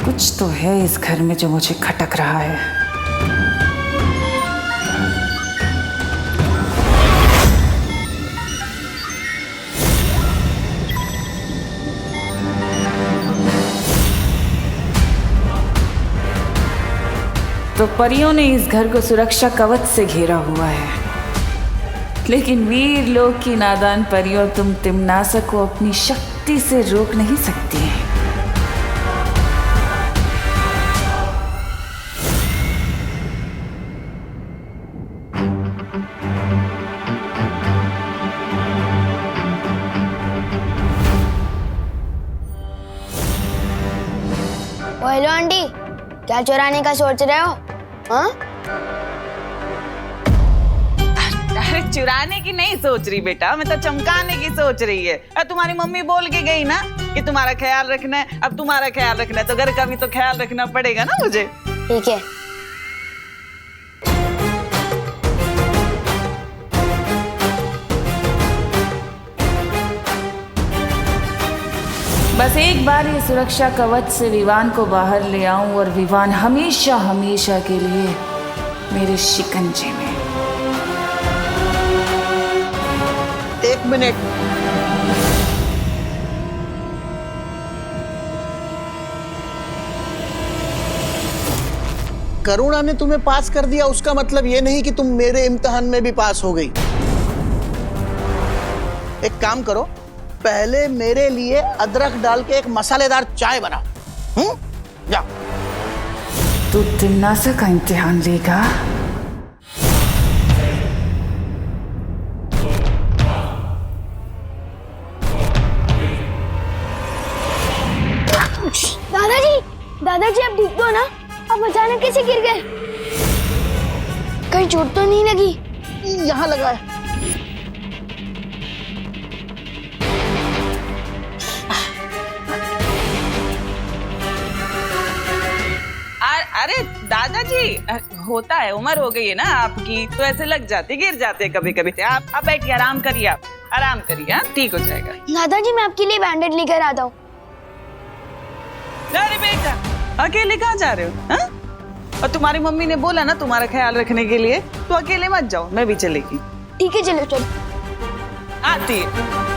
कुछ तो है इस घर में जो मुझे खटक रहा है। तो परियों ने इस घर को सुरक्षा कवच से घेरा हुआ है, लेकिन वीर लोक की नादान परियों तुम तिमनासा को अपनी शक्ति से रोक नहीं सकती है। हेलो आंटी, क्या चुराने का सोच रहे हो? हाँ? अरे चुराने की नहीं सोच रही बेटा, मैं तो चमकाने की सोच रही है। तुम्हारी मम्मी बोल के गई ना कि तुम्हारा ख्याल रखना है। अब तुम्हारा ख्याल रखना है तो घर का भी तो ख्याल रखना पड़ेगा ना मुझे। ठीक है। बस एक बार ये सुरक्षा कवच से विवान को बाहर ले आऊं और विवान हमेशा हमेशा के लिए मेरे शिकंजे में। एक मिनट, करुणा ने तुम्हें पास कर दिया उसका मतलब ये नहीं कि तुम मेरे इम्तिहान में भी पास हो गई। एक काम करो, पहले मेरे लिए अदरक डाल के एक मसालेदार चाय बनाओ। जाओ। तू तिमनासा का इम्तिहान लेगा? दादाजी, दादाजी आप ठीक हो ना? आप अचानक कैसे गिर गए? कहीं चोट तो नहीं लगी? यहाँ लगा है। अरे दादाजी, होता है, उम्र हो गई है ना आपकी तो ऐसे लग जाते, गिर जाते कभी कभी। आप बैठिए, आराम करिए, आप आराम करिए, ठीक हो जाएगा। दादाजी मैं आपके लिए बैंडेड लेकर आता हूँ। अरे बेटा, अकेले कहाँ जा रहे हो? हा? और तुम्हारी मम्मी ने बोला ना तुम्हारा ख्याल रखने के लिए, तो अकेले मत जाओ, मैं भी चलेगी। ठीक है, चलो चलो। आती है।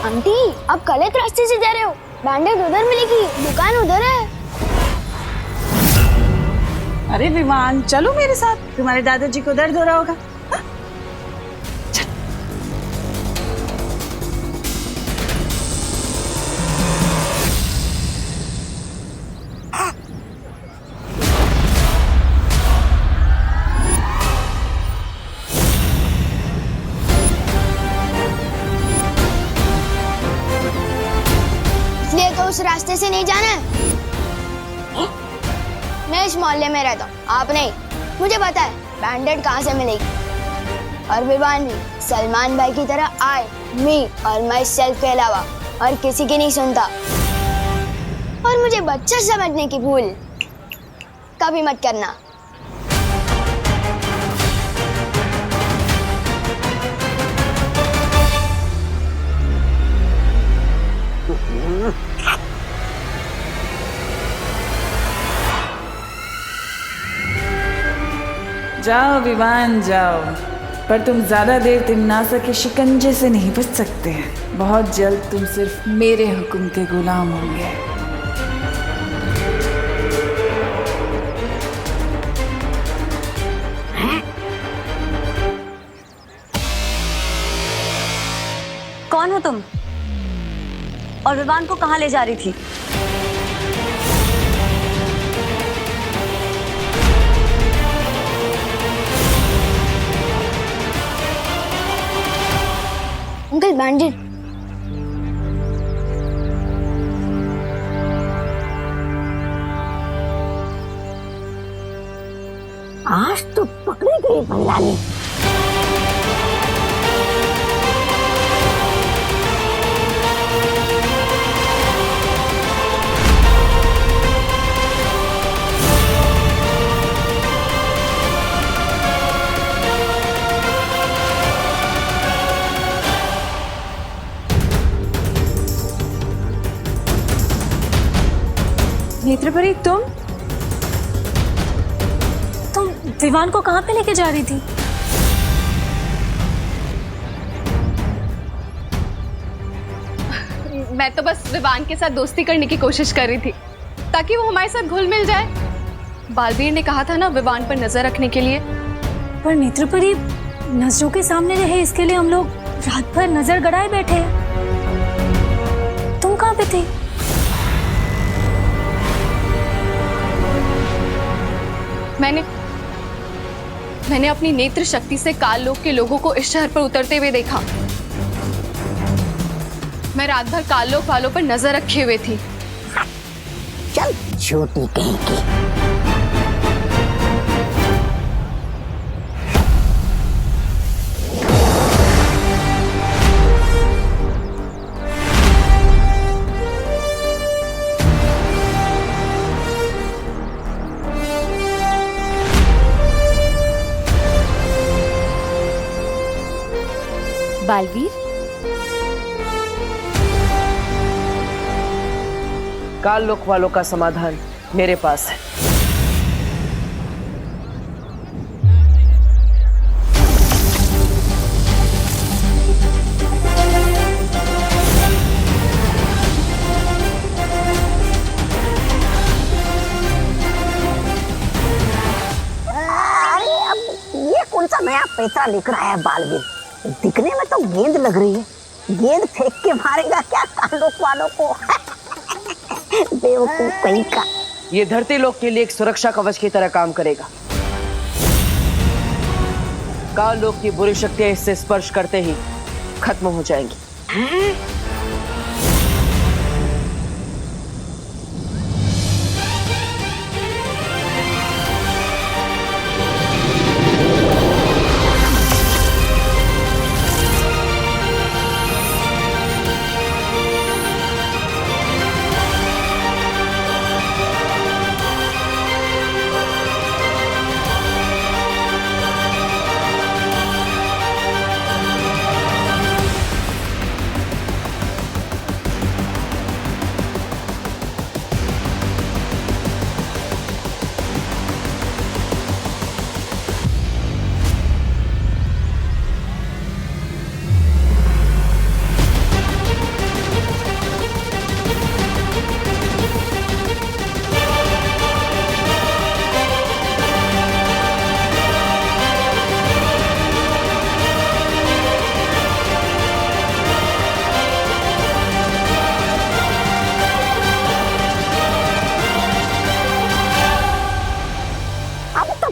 आंटी, आप गलत रास्ते से जा रहे हो। बैंडेड उधर मिलेगी, दुकान उधर है। अरे विमान, चलो मेरे साथ, तुम्हारे दादाजी को दर्द हो रहा होगा। रास्ते से नहीं जाना है। मैं इस मोहल्ले में रहता हूँ, आप नहीं। मुझे पता है बैंडेड कहाँ से मिलेगी। और विवान भी सलमान भाई की तरह आई, मी और माई सेल्फ के अलावा और किसी की नहीं सुनता। और मुझे बच्चा समझने की भूल कभी मत करना। जाओ विवान जाओ, पर तुम ज्यादा देर तिमनासा के शिकंजे से नहीं बच सकते। बहुत जल्द तुम सिर्फ मेरे हुक्म के गुलाम होंगे। कौन हो तुम? और विवान को कहाँ ले जा रही थी? अंकल बैंडेड। आज तो पकड़ी गई भैयानी। नेत्रपरी, तुम विवान को कहाँ पे लेके जा रही थी? मैं तो बस विवान के साथ दोस्ती करने की कोशिश कर रही थी ताकि वो हमारे साथ घुल मिल जाए। बालवीर ने कहा था ना विवान पर नजर रखने के लिए। पर नेत्रपरी, नजरों के सामने रहे इसके लिए हम लोग रात भर नजर गड़ाए बैठे हैं। तुम कहाँ पे थी? मैंने अपनी नेत्र शक्ति से काल लोक के लोगों को इस शहर पर उतरते हुए देखा। मैं रात भर काल लोक वालों पर नजर रखे हुए थी। चल छोटी कहीं की। बालवीर, काल लोक वालों का समाधान मेरे पास है। अरे अब ये कौन सा नया पैसा लिख रहा है बालवीर? दिखने में तो गेंद लग रही है। गेंद फेंक के मारेगा क्या काल लोक वालों को? बेवकूफ कहीं का। ये धरती लोक के लिए एक सुरक्षा कवच की तरह काम करेगा। काल लोक की बुरी शक्तियां इससे स्पर्श करते ही खत्म हो जाएंगी।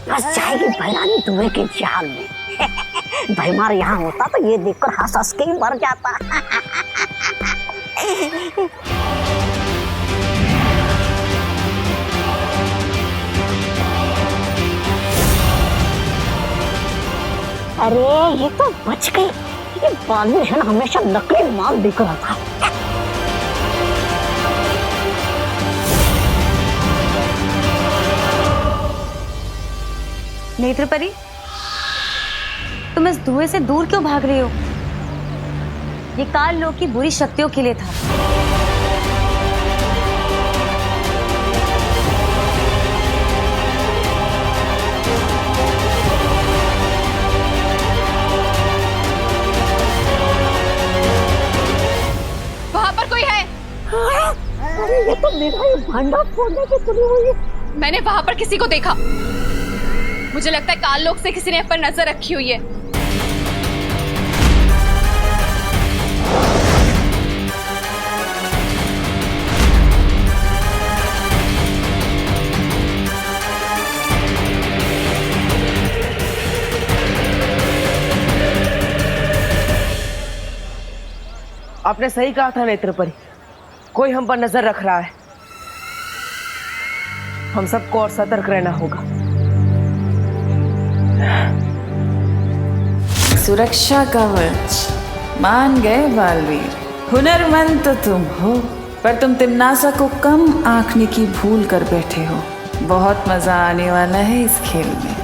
फंस जाएगी भैरानी धुएं के जाल में। भैमार यहाँ होता तो ये देखकर हंस हंस के ही मर जाता। अरे ये तो बच गई। ये बालवीर है ना, हमेशा नकली माल बिक रहा था। नेत्रपरी, तुम इस धुएं से दूर क्यों भाग रही हो? ये काल लोक की बुरी शक्तियों के लिए था। वहां पर कोई है? अरे ये तो मेरा ही भांडा फोड़ने की तुली हुई है। मैंने वहां पर किसी को देखा। मुझे लगता है काल लोक से किसी ने पर नजर रखी हुई है। आपने सही कहा था नेत्रपरी, कोई हम पर नजर रख रहा है। हम सबको और सतर्क रहना होगा। सुरक्षा कवच मान गए बालवीर। हुनरमंद तो तुम हो, पर तुम तिम्नासा को कम आंकने की भूल कर बैठे हो। बहुत मजा आने वाला है इस खेल में।